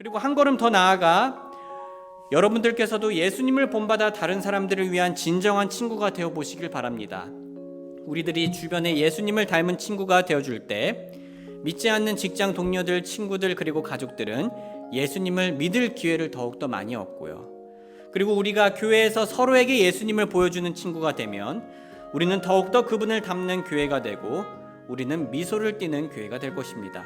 그리고 한 걸음 더 나아가 여러분들께서도 예수님을 본받아 다른 사람들을 위한 진정한 친구가 되어 보시길 바랍니다. 우리들이 주변에 예수님을 닮은 친구가 되어줄 때 믿지 않는 직장 동료들, 친구들 그리고 가족들은 예수님을 믿을 기회를 더욱더 많이 얻고요. 그리고 우리가 교회에서 서로에게 예수님을 보여주는 친구가 되면 우리는 더욱더 그분을 닮는 교회가 되고 우리는 미소를 띠는 교회가 될 것입니다.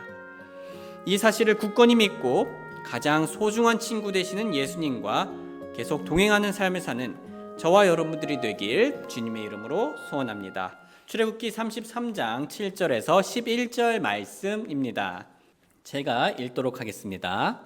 이 사실을 굳건히 믿고 가장 소중한 친구 되시는 예수님과 계속 동행하는 삶을 사는 저와 여러분들이 되길 주님의 이름으로 소원합니다. 출애굽기 33장 7절에서 11절 말씀입니다. 제가 읽도록 하겠습니다.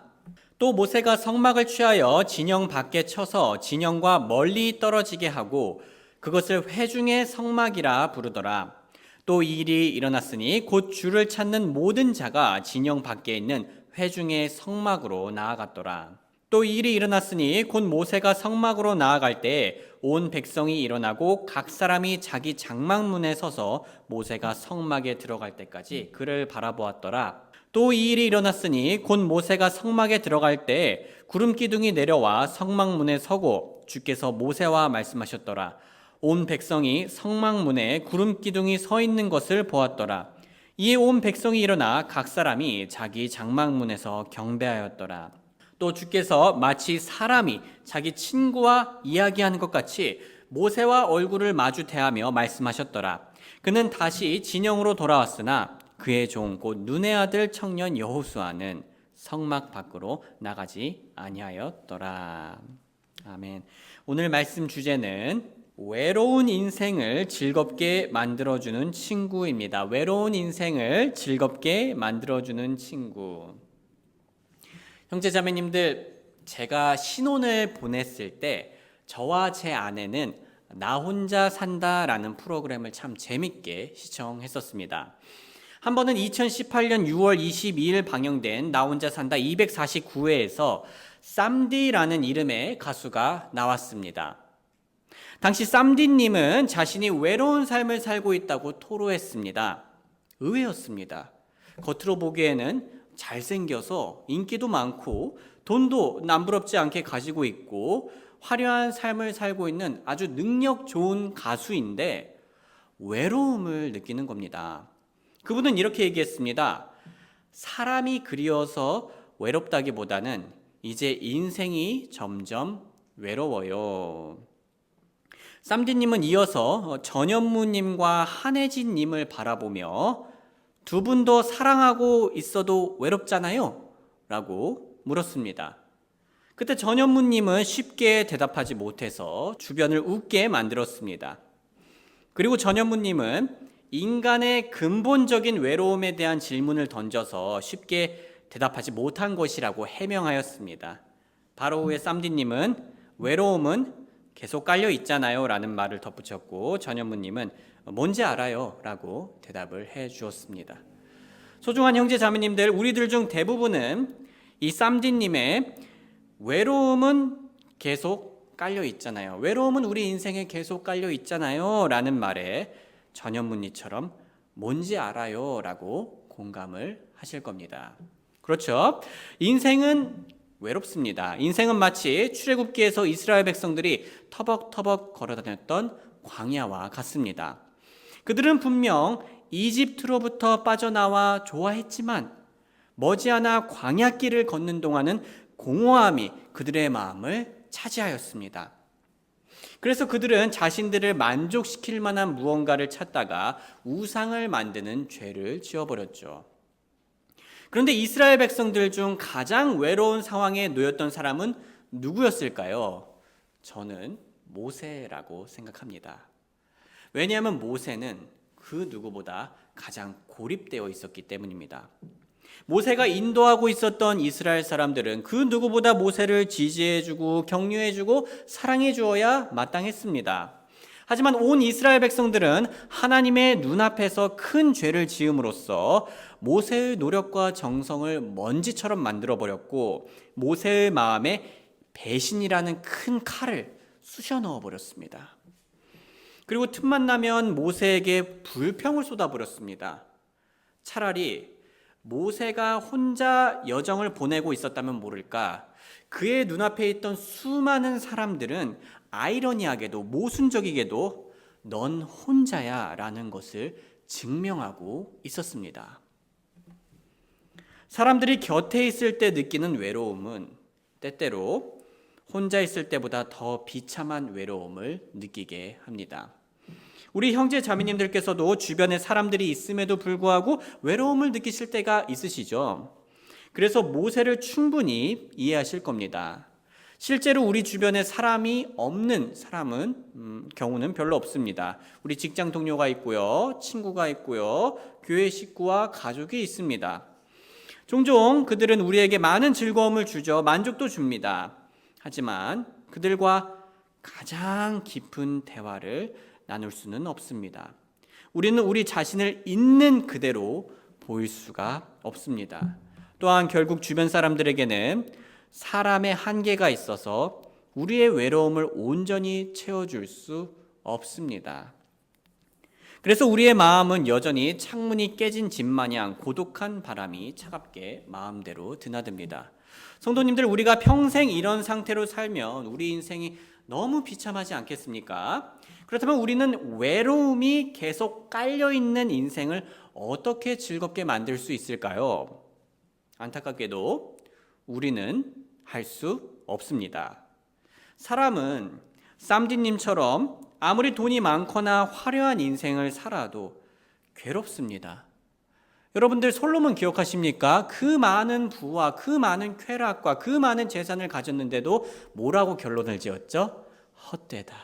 또 모세가 성막을 취하여 진영 밖에 쳐서 진영과 멀리 떨어지게 하고 그것을 회중의 성막이라 부르더라. 또 이 일이 일어났으니 곧 주를 찾는 모든 자가 진영 밖에 있는 회중의 성막으로 나아갔더라. 또 이 일이 일어났으니 곧 모세가 성막으로 나아갈 때 온 백성이 일어나고 각 사람이 자기 장막문에 서서 모세가 성막에 들어갈 때까지 그를 바라보았더라. 또 이 일이 일어났으니 곧 모세가 성막에 들어갈 때 구름 기둥이 내려와 성막문에 서고 주께서 모세와 말씀하셨더라. 온 백성이 성막문에 구름 기둥이 서 있는 것을 보았더라. 이에 온 백성이 일어나 각 사람이 자기 장막문에서 경배하였더라. 또 주께서 마치 사람이 자기 친구와 이야기하는 것 같이 모세와 얼굴을 마주 대하며 말씀하셨더라. 그는 다시 진영으로 돌아왔으나 그의 종 곧 눈의 아들 청년 여호수아는 성막 밖으로 나가지 아니하였더라. 아멘. 오늘 말씀 주제는 외로운 인생을 즐겁게 만들어주는 친구입니다. 외로운 인생을 즐겁게 만들어주는 친구. 형제자매님들, 제가 신혼을 보냈을 때 저와 제 아내는 나 혼자 산다라는 프로그램을 참 재밌게 시청했었습니다. 한 번은 2018년 6월 22일 방영된 나 혼자 산다 249회에서 쌈디라는 이름의 가수가 나왔습니다. 당시 쌈디님은 자신이 외로운 삶을 살고 있다고 토로했습니다. 의외였습니다. 겉으로 보기에는 잘생겨서 인기도 많고 돈도 남부럽지 않게 가지고 있고 화려한 삶을 살고 있는 아주 능력 좋은 가수인데 외로움을 느끼는 겁니다. 그분은 이렇게 얘기했습니다. 사람이 그리워서 외롭다기보다는 이제 인생이 점점 외로워요. 쌈디님은 이어서 전현무님과 한혜진님을 바라보며 두 분도 사랑하고 있어도 외롭잖아요? 라고 물었습니다. 그때 전현무님은 쉽게 대답하지 못해서 주변을 웃게 만들었습니다. 그리고 전현무님은 인간의 근본적인 외로움에 대한 질문을 던져서 쉽게 대답하지 못한 것이라고 해명하였습니다. 바로 후에 쌈디님은 외로움은 계속 깔려 있잖아요 라는 말을 덧붙였고 전현무님은 뭔지 알아요 라고 대답을 해 주었습니다. 소중한 형제 자매님들, 우리들 중 대부분은 이 쌈디님의 외로움은 계속 깔려 있잖아요, 외로움은 우리 인생에 계속 깔려 있잖아요 라는 말에 전현무님처럼 뭔지 알아요 라고 공감을 하실 겁니다. 그렇죠? 인생은 외롭습니다. 인생은 마치 출애굽기에서 이스라엘 백성들이 터벅터벅 걸어다녔던 광야와 같습니다. 그들은 분명 이집트로부터 빠져나와 좋아했지만 머지않아 광야길을 걷는 동안은 공허함이 그들의 마음을 차지하였습니다. 그래서 그들은 자신들을 만족시킬 만한 무언가를 찾다가 우상을 만드는 죄를 지어버렸죠. 그런데 이스라엘 백성들 중 가장 외로운 상황에 놓였던 사람은 누구였을까요? 저는 모세라고 생각합니다. 왜냐하면 모세는 그 누구보다 가장 고립되어 있었기 때문입니다. 모세가 인도하고 있었던 이스라엘 사람들은 그 누구보다 모세를 지지해주고 격려해주고 사랑해주어야 마땅했습니다. 하지만 온 이스라엘 백성들은 하나님의 눈앞에서 큰 죄를 지음으로써 모세의 노력과 정성을 먼지처럼 만들어버렸고 모세의 마음에 배신이라는 큰 칼을 쑤셔 넣어버렸습니다. 그리고 틈만 나면 모세에게 불평을 쏟아버렸습니다. 차라리 모세가 혼자 여정을 보내고 있었다면 모를까, 그의 눈앞에 있던 수많은 사람들은 아이러니하게도 모순적이게도 넌 혼자야 라는 것을 증명하고 있었습니다. 사람들이 곁에 있을 때 느끼는 외로움은 때때로 혼자 있을 때보다 더 비참한 외로움을 느끼게 합니다. 우리 형제 자매님들께서도 주변에 사람들이 있음에도 불구하고 외로움을 느끼실 때가 있으시죠. 그래서 모세를 충분히 이해하실 겁니다. 실제로 우리 주변에 사람이 없는 경우는 별로 없습니다. 우리 직장 동료가 있고요, 친구가 있고요, 교회 식구와 가족이 있습니다. 종종 그들은 우리에게 많은 즐거움을 주죠. 만족도 줍니다. 하지만 그들과 가장 깊은 대화를 나눌 수는 없습니다. 우리는 우리 자신을 있는 그대로 보일 수가 없습니다. 또한 결국 주변 사람들에게는 사람의 한계가 있어서 우리의 외로움을 온전히 채워줄 수 없습니다. 그래서 우리의 마음은 여전히 창문이 깨진 집 마냥 고독한 바람이 차갑게 마음대로 드나듭니다. 성도님들, 우리가 평생 이런 상태로 살면 우리 인생이 너무 비참하지 않겠습니까? 그렇다면 우리는 외로움이 계속 깔려있는 인생을 어떻게 즐겁게 만들 수 있을까요? 안타깝게도 우리는 할 수 없습니다. 사람은 쌈디님처럼 아무리 돈이 많거나 화려한 인생을 살아도 괴롭습니다. 여러분들 솔로몬 기억하십니까? 그 많은 부와 그 많은 쾌락과 그 많은 재산을 가졌는데도 뭐라고 결론을 지었죠? 헛되다.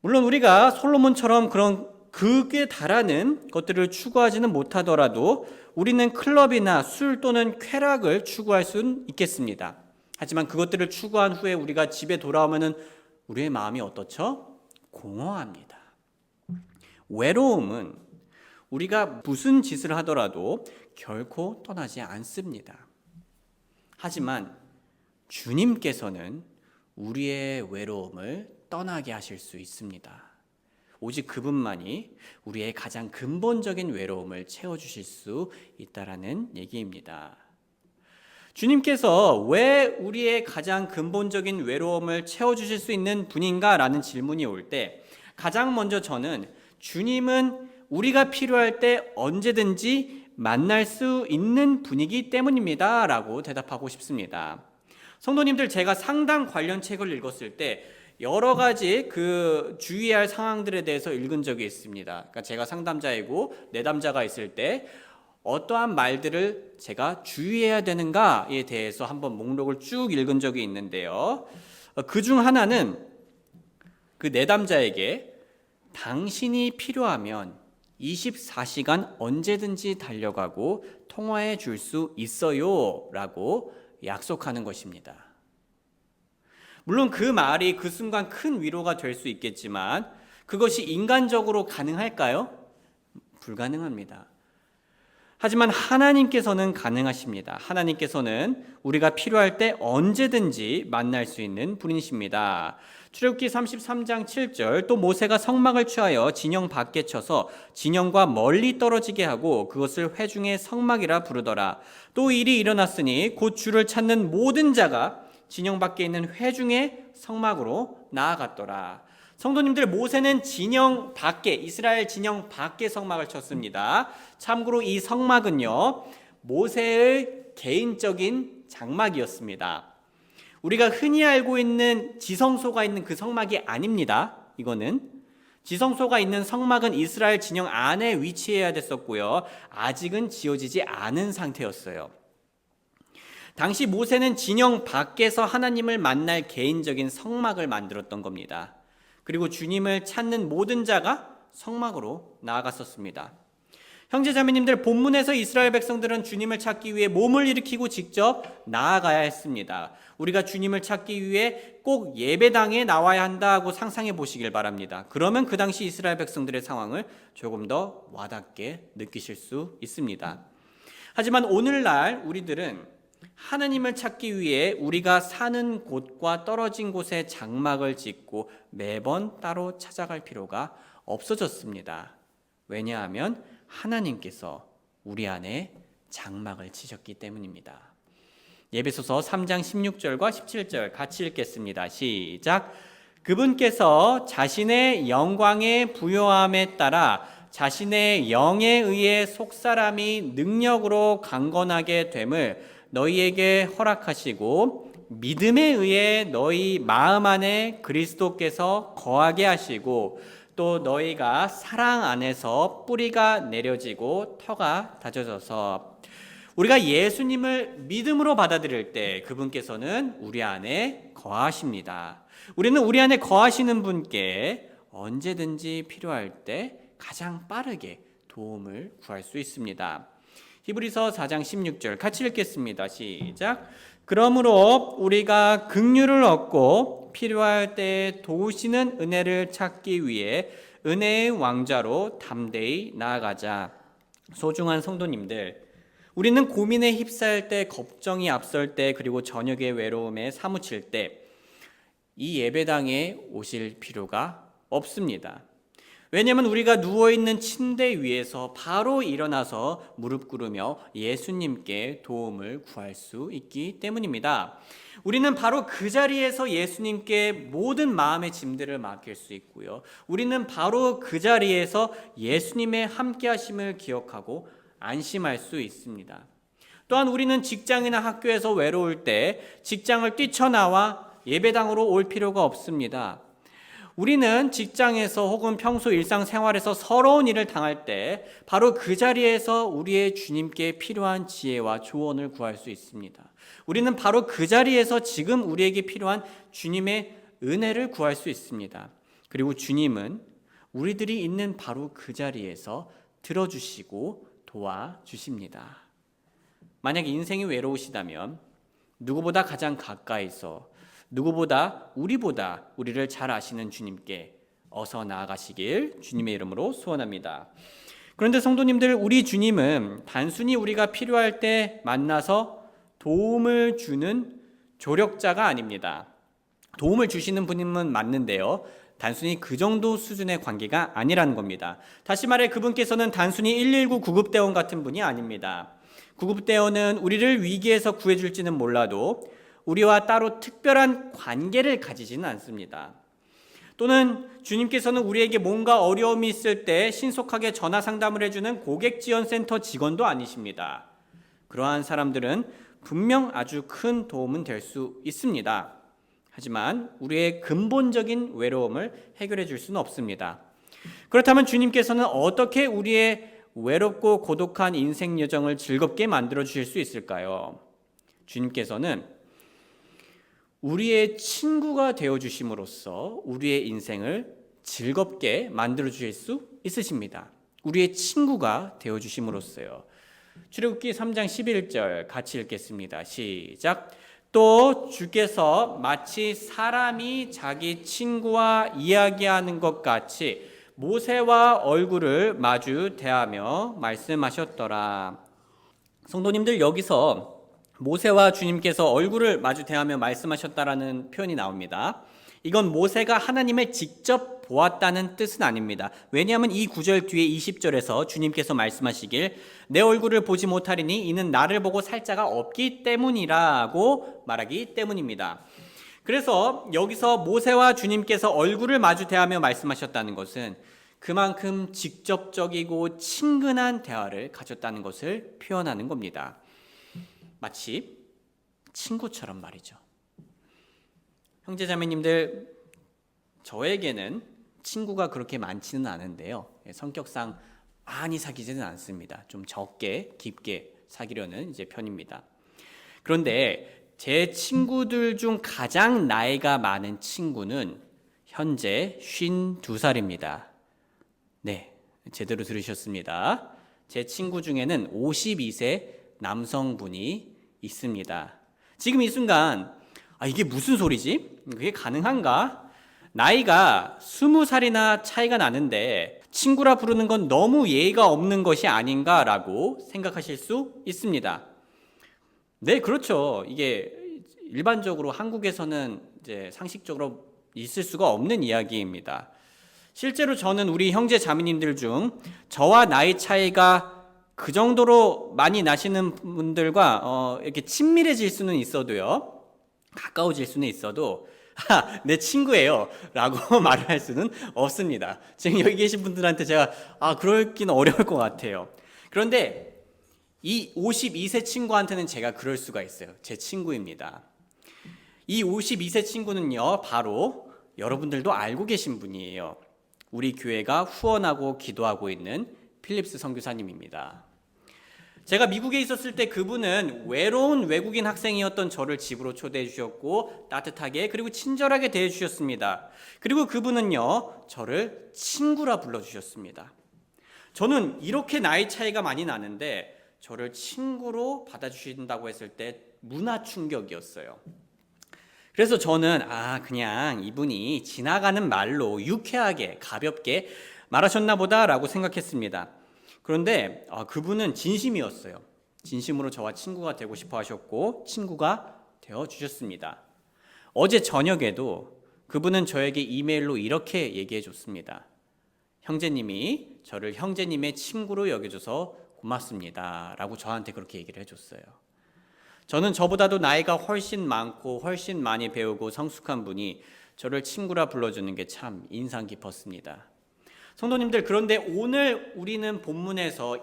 물론 우리가 솔로몬처럼 그런 극에 달하는 것들을 추구하지는 못하더라도 우리는 클럽이나 술 또는 쾌락을 추구할 수는 있겠습니다. 하지만 그것들을 추구한 후에 우리가 집에 돌아오면 우리의 마음이 어떻죠? 공허합니다. 외로움은 우리가 무슨 짓을 하더라도 결코 떠나지 않습니다. 하지만 주님께서는 우리의 외로움을 떠나게 하실 수 있습니다. 오직 그분만이 우리의 가장 근본적인 외로움을 채워주실 수 있다라는 얘기입니다. 주님께서 왜 우리의 가장 근본적인 외로움을 채워주실 수 있는 분인가? 라는 질문이 올 때 가장 먼저 저는 주님은 우리가 필요할 때 언제든지 만날 수 있는 분이기 때문입니다 라고 대답하고 싶습니다. 성도님들, 제가 상담 관련 책을 읽었을 때 여러 가지 주의해야 할 상황들에 대해서 읽은 적이 있습니다. 그러니까 제가 상담자이고 내담자가 있을 때 어떠한 말들을 제가 주의해야 되는가에 대해서 한번 목록을 쭉 읽은 적이 있는데요. 그중 하나는 그 내담자에게 당신이 필요하면 24시간 언제든지 달려가고 통화해 줄 수 있어요 라고 약속하는 것입니다. 물론 그 말이 그 순간 큰 위로가 될 수 있겠지만 그것이 인간적으로 가능할까요? 불가능합니다. 하지만 하나님께서는 가능하십니다. 하나님께서는 우리가 필요할 때 언제든지 만날 수 있는 분이십니다. 출애굽기 33장 7절, 또 모세가 성막을 취하여 진영 밖에 쳐서 진영과 멀리 떨어지게 하고 그것을 회중의 성막이라 부르더라. 또 일이 일어났으니 곧 주를 찾는 모든 자가 진영 밖에 있는 회중의 성막으로 나아갔더라. 성도님들, 모세는 진영 밖에, 이스라엘 진영 밖에 성막을 쳤습니다. 참고로 이 성막은요, 모세의 개인적인 장막이었습니다. 우리가 흔히 알고 있는 지성소가 있는 그 성막이 아닙니다. 이거는 지성소가 있는 성막은 이스라엘 진영 안에 위치해야 됐었고요, 아직은 지어지지 않은 상태였어요. 당시 모세는 진영 밖에서 하나님을 만날 개인적인 성막을 만들었던 겁니다. 그리고 주님을 찾는 모든 자가 성막으로 나아갔었습니다. 형제자매님들, 본문에서 이스라엘 백성들은 주님을 찾기 위해 몸을 일으키고 직접 나아가야 했습니다. 우리가 주님을 찾기 위해 꼭 예배당에 나와야 한다고 상상해 보시길 바랍니다. 그러면 그 당시 이스라엘 백성들의 상황을 조금 더 와닿게 느끼실 수 있습니다. 하지만 오늘날 우리들은 하나님을 찾기 위해 우리가 사는 곳과 떨어진 곳에 장막을 짓고 매번 따로 찾아갈 필요가 없어졌습니다. 왜냐하면 하나님께서 우리 안에 장막을 치셨기 때문입니다. 에베소서 3장 16절과 17절 같이 읽겠습니다. 시작. 그분께서 자신의 영광의 부요함에 따라 자신의 영에 의해 속사람이 능력으로 강건하게 됨을 너희에게 허락하시고 믿음에 의해 너희 마음 안에 그리스도께서 거하게 하시고 또 너희가 사랑 안에서 뿌리가 내려지고 터가 다져져서 우리가 예수님을 믿음으로 받아들일 때 그분께서는 우리 안에 거하십니다. 우리는 우리 안에 거하시는 분께 언제든지 필요할 때 가장 빠르게 도움을 구할 수 있습니다. 히브리서 4장 16절 같이 읽겠습니다. 시작. 그러므로 우리가 긍휼을 얻고 필요할 때 도우시는 은혜를 찾기 위해 은혜의 왕좌로 담대히 나아가자. 소중한 성도님들, 우리는 고민에 휩싸일 때, 걱정이 앞설 때, 그리고 저녁의 외로움에 사무칠 때 이 예배당에 오실 필요가 없습니다. 왜냐하면 우리가 누워있는 침대 위에서 바로 일어나서 무릎 꿇으며 예수님께 도움을 구할 수 있기 때문입니다. 우리는 바로 그 자리에서 예수님께 모든 마음의 짐들을 맡길 수 있고요. 우리는 바로 그 자리에서 예수님의 함께하심을 기억하고 안심할 수 있습니다. 또한 우리는 직장이나 학교에서 외로울 때 직장을 뛰쳐나와 예배당으로 올 필요가 없습니다. 우리는 직장에서 혹은 평소 일상생활에서 서러운 일을 당할 때 바로 그 자리에서 우리의 주님께 필요한 지혜와 조언을 구할 수 있습니다. 우리는 바로 그 자리에서 지금 우리에게 필요한 주님의 은혜를 구할 수 있습니다. 그리고 주님은 우리들이 있는 바로 그 자리에서 들어주시고 도와주십니다. 만약 인생이 외로우시다면 누구보다 가장 가까이서 누구보다 우리를 잘 아시는 주님께 어서 나아가시길 주님의 이름으로 소원합니다. 그런데 성도님들, 우리 주님은 단순히 우리가 필요할 때 만나서 도움을 주는 조력자가 아닙니다. 도움을 주시는 분임은 맞는데요, 단순히 그 정도 수준의 관계가 아니라는 겁니다. 다시 말해 그분께서는 단순히 119 구급대원 같은 분이 아닙니다. 구급대원은 우리를 위기에서 구해줄지는 몰라도 우리와 따로 특별한 관계를 가지지는 않습니다. 또는 주님께서는 우리에게 뭔가 어려움이 있을 때 신속하게 전화 상담을 해주는 고객지원센터 직원도 아니십니다. 그러한 사람들은 분명 아주 큰 도움은 될 수 있습니다. 하지만 우리의 근본적인 외로움을 해결해 줄 수는 없습니다. 그렇다면 주님께서는 어떻게 우리의 외롭고 고독한 인생 여정을 즐겁게 만들어 주실 수 있을까요? 주님께서는 우리의 친구가 되어 주심으로써 우리의 인생을 즐겁게 만들어 주실 수 있으십니다. 우리의 친구가 되어 주심으로써요. 출애굽기 3장 11절 같이 읽겠습니다. 시작. 또 주께서 마치 사람이 자기 친구와 이야기하는 것 같이 모세와 얼굴을 마주 대하며 말씀하셨더라. 성도님들, 여기서 모세와 주님께서 얼굴을 마주 대하며 말씀하셨다라는 표현이 나옵니다. 이건 모세가 하나님을 직접 보았다는 뜻은 아닙니다. 왜냐하면 이 구절 뒤에 20절에서 주님께서 말씀하시길 내 얼굴을 보지 못하리니 이는 나를 보고 살 자가 없기 때문이라고 말하기 때문입니다. 그래서 여기서 모세와 주님께서 얼굴을 마주 대하며 말씀하셨다는 것은 그만큼 직접적이고 친근한 대화를 가졌다는 것을 표현하는 겁니다. 마치 친구처럼 말이죠. 형제자매님들, 저에게는 친구가 그렇게 많지는 않은데요, 성격상 많이 사귀지는 않습니다. 좀 적게 깊게 사귀려는 편입니다. 그런데 제 친구들 중 가장 나이가 많은 친구는 현재 52살입니다. 네, 제대로 들으셨습니다. 제 친구 중에는 52세 남성분이 있습니다. 지금 이 순간 이게 무슨 소리지? 그게 가능한가? 나이가 20살이나 차이가 나는데 친구라 부르는 건 너무 예의가 없는 것이 아닌가라고 생각하실 수 있습니다. 네, 그렇죠. 이게 일반적으로 한국에서는 상식적으로 있을 수가 없는 이야기입니다. 실제로 저는 우리 형제 자매님들 중 저와 나이 차이가 그 정도로 많이 나시는 분들과 이렇게 친밀해질 수는 있어도요, 가까워질 수는 있어도 내 친구예요 라고 말을 할 수는 없습니다. 지금 여기 계신 분들한테 제가 그러기는 어려울 것 같아요. 그런데 이 52세 친구한테는 제가 그럴 수가 있어요. 제 친구입니다. 이 52세 친구는요, 바로 여러분들도 알고 계신 분이에요. 우리 교회가 후원하고 기도하고 있는 필립스 선교사님입니다. 제가 미국에 있었을 때 그분은 외로운 외국인 학생이었던 저를 집으로 초대해 주셨고 따뜻하게 그리고 친절하게 대해 주셨습니다. 그리고 그분은요, 저를 친구라 불러 주셨습니다. 저는 이렇게 나이 차이가 많이 나는데 저를 친구로 받아주신다고 했을 때 문화 충격이었어요. 그래서 저는 그냥 이분이 지나가는 말로 유쾌하게 가볍게 말하셨나 보다라고 생각했습니다. 그런데 그분은 진심이었어요. 진심으로 저와 친구가 되고 싶어 하셨고 친구가 되어주셨습니다. 어제 저녁에도 그분은 저에게 이메일로 이렇게 얘기해 줬습니다. 형제님이 저를 형제님의 친구로 여겨줘서 고맙습니다 라고 저한테 그렇게 얘기를 해줬어요. 저는 저보다도 나이가 훨씬 많고 훨씬 많이 배우고 성숙한 분이 저를 친구라 불러주는 게 참 인상 깊었습니다. 성도님들, 그런데 오늘 우리는 본문에서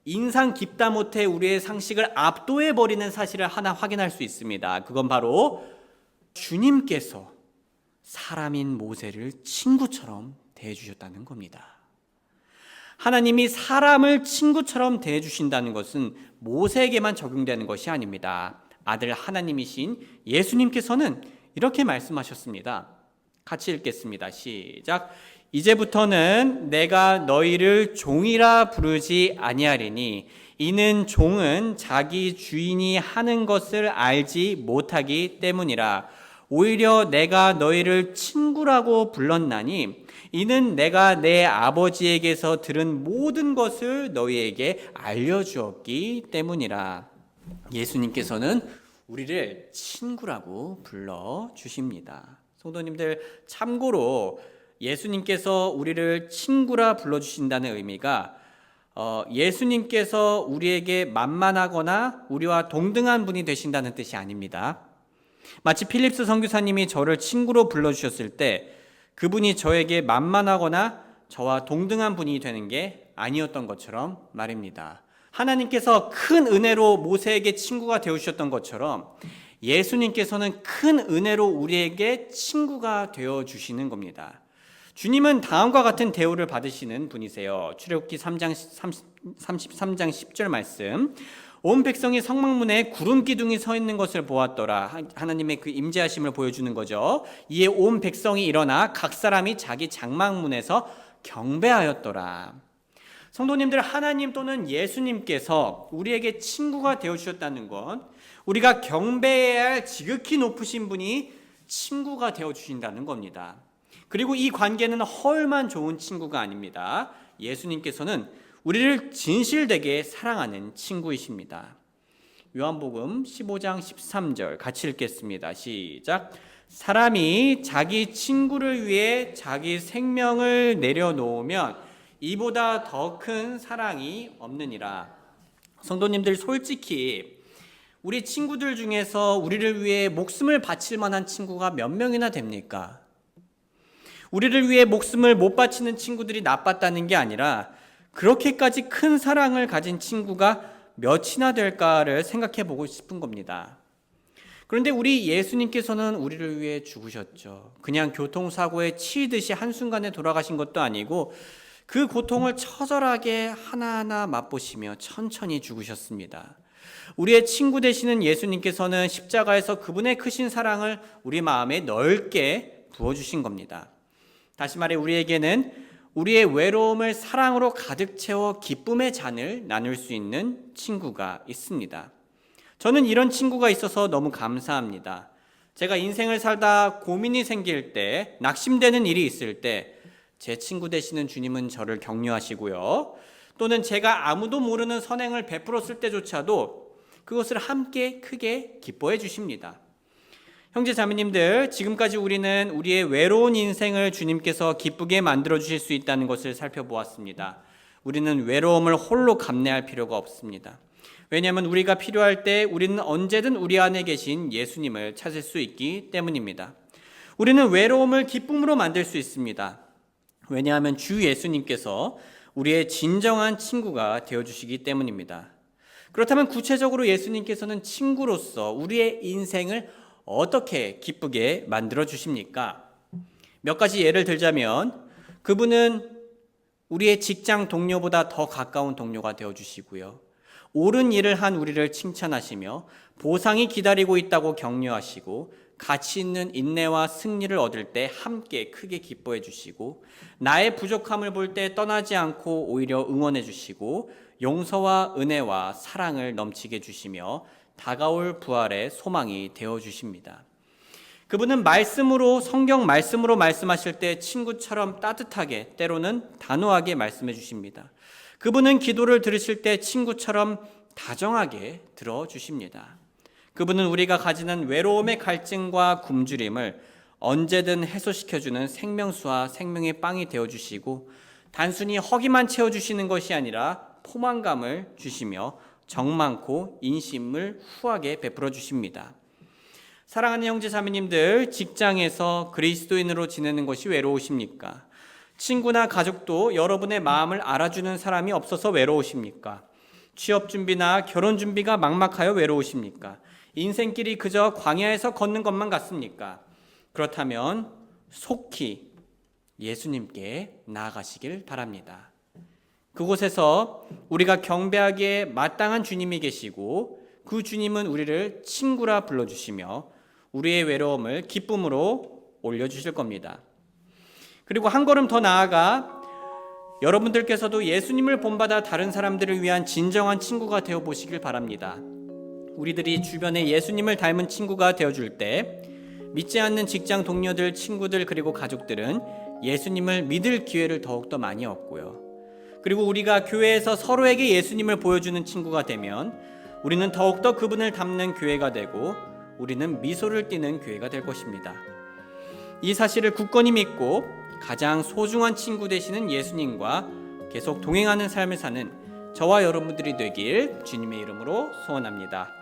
인상 깊다 못해 우리의 상식을 압도해버리는 사실을 하나 확인할 수 있습니다. 그건 바로 주님께서 사람인 모세를 친구처럼 대해주셨다는 겁니다. 하나님이 사람을 친구처럼 대해주신다는 것은 모세에게만 적용되는 것이 아닙니다. 아들 하나님이신 예수님께서는 이렇게 말씀하셨습니다. 같이 읽겠습니다. 시작. 이제부터는 내가 너희를 종이라 부르지 아니하리니 이는 종은 자기 주인이 하는 것을 알지 못하기 때문이라. 오히려 내가 너희를 친구라고 불렀나니 이는 내가 내 아버지에게서 들은 모든 것을 너희에게 알려주었기 때문이라. 예수님께서는 우리를 친구라고 불러주십니다. 성도님들, 참고로 예수님께서 우리를 친구라 불러주신다는 의미가 예수님께서 우리에게 만만하거나 우리와 동등한 분이 되신다는 뜻이 아닙니다. 마치 필립스 선교사님이 저를 친구로 불러주셨을 때 그분이 저에게 만만하거나 저와 동등한 분이 되는 게 아니었던 것처럼 말입니다. 하나님께서 큰 은혜로 모세에게 친구가 되어주셨던 것처럼 예수님께서는 큰 은혜로 우리에게 친구가 되어주시는 겁니다. 주님은 다음과 같은 대우를 받으시는 분이세요. 출애굽기 3장 33장 10절 말씀. 온 백성이 성막문에 구름 기둥이 서 있는 것을 보았더라. 하나님의 그 임재하심을 보여주는 거죠. 이에 온 백성이 일어나 각 사람이 자기 장막문에서 경배하였더라. 성도님들, 하나님 또는 예수님께서 우리에게 친구가 되어주셨다는 건 우리가 경배해야 할 지극히 높으신 분이 친구가 되어주신다는 겁니다. 그리고 이 관계는 헐만 좋은 친구가 아닙니다. 예수님께서는 우리를 진실되게 사랑하는 친구이십니다. 요한복음 15장 13절 같이 읽겠습니다. 시작. 사람이 자기 친구를 위해 자기 생명을 내려놓으면 이보다 더 큰 사랑이 없느니라. 성도님들, 솔직히 우리 친구들 중에서 우리를 위해 목숨을 바칠 만한 친구가 몇 명이나 됩니까? 우리를 위해 목숨을 못 바치는 친구들이 나빴다는 게 아니라 그렇게까지 큰 사랑을 가진 친구가 몇이나 될까를 생각해 보고 싶은 겁니다. 그런데 우리 예수님께서는 우리를 위해 죽으셨죠. 그냥 교통사고에 치이듯이 한순간에 돌아가신 것도 아니고 그 고통을 처절하게 하나하나 맛보시며 천천히 죽으셨습니다. 우리의 친구 되시는 예수님께서는 십자가에서 그분의 크신 사랑을 우리 마음에 넓게 부어주신 겁니다. 다시 말해 우리에게는 우리의 외로움을 사랑으로 가득 채워 기쁨의 잔을 나눌 수 있는 친구가 있습니다. 저는 이런 친구가 있어서 너무 감사합니다. 제가 인생을 살다 고민이 생길 때, 낙심되는 일이 있을 때 제 친구 되시는 주님은 저를 격려하시고요. 또는 제가 아무도 모르는 선행을 베풀었을 때조차도 그것을 함께 크게 기뻐해 주십니다. 형제 자매님들, 지금까지 우리는 우리의 외로운 인생을 주님께서 기쁘게 만들어 주실 수 있다는 것을 살펴보았습니다. 우리는 외로움을 홀로 감내할 필요가 없습니다. 왜냐하면 우리가 필요할 때 우리는 언제든 우리 안에 계신 예수님을 찾을 수 있기 때문입니다. 우리는 외로움을 기쁨으로 만들 수 있습니다. 왜냐하면 주 예수님께서 우리의 진정한 친구가 되어주시기 때문입니다. 그렇다면 구체적으로 예수님께서는 친구로서 우리의 인생을 어떻게 기쁘게 만들어 주십니까? 몇 가지 예를 들자면 그분은 우리의 직장 동료보다 더 가까운 동료가 되어주시고요. 옳은 일을 한 우리를 칭찬하시며 보상이 기다리고 있다고 격려하시고 가치 있는 인내와 승리를 얻을 때 함께 크게 기뻐해 주시고 나의 부족함을 볼 때 떠나지 않고 오히려 응원해 주시고 용서와 은혜와 사랑을 넘치게 주시며 다가올 부활의 소망이 되어 주십니다. 그분은 말씀으로 성경 말씀으로 말씀하실 때 친구처럼 따뜻하게 때로는 단호하게 말씀해 주십니다. 그분은 기도를 들으실 때 친구처럼 다정하게 들어주십니다. 그분은 우리가 가지는 외로움의 갈증과 굶주림을 언제든 해소시켜주는 생명수와 생명의 빵이 되어주시고 단순히 허기만 채워주시는 것이 아니라 포만감을 주시며 정 많고 인심을 후하게 베풀어 주십니다. 사랑하는 형제 자매님들, 직장에서 그리스도인으로 지내는 것이 외로우십니까? 친구나 가족도 여러분의 마음을 알아주는 사람이 없어서 외로우십니까? 취업 준비나 결혼 준비가 막막하여 외로우십니까? 인생길이 그저 광야에서 걷는 것만 같습니까? 그렇다면 속히 예수님께 나아가시길 바랍니다. 그곳에서 우리가 경배하기에 마땅한 주님이 계시고 그 주님은 우리를 친구라 불러주시며 우리의 외로움을 기쁨으로 올려주실 겁니다. 그리고 한 걸음 더 나아가 여러분들께서도 예수님을 본받아 다른 사람들을 위한 진정한 친구가 되어 보시길 바랍니다. 우리들이 주변에 예수님을 닮은 친구가 되어줄 때 믿지 않는 직장 동료들, 친구들 그리고 가족들은 예수님을 믿을 기회를 더욱더 많이 얻고요. 그리고 우리가 교회에서 서로에게 예수님을 보여주는 친구가 되면 우리는 더욱더 그분을 닮는 교회가 되고 우리는 미소를 띠는 교회가 될 것입니다. 이 사실을 굳건히 믿고 가장 소중한 친구 되시는 예수님과 계속 동행하는 삶을 사는 저와 여러분들이 되길 주님의 이름으로 소원합니다.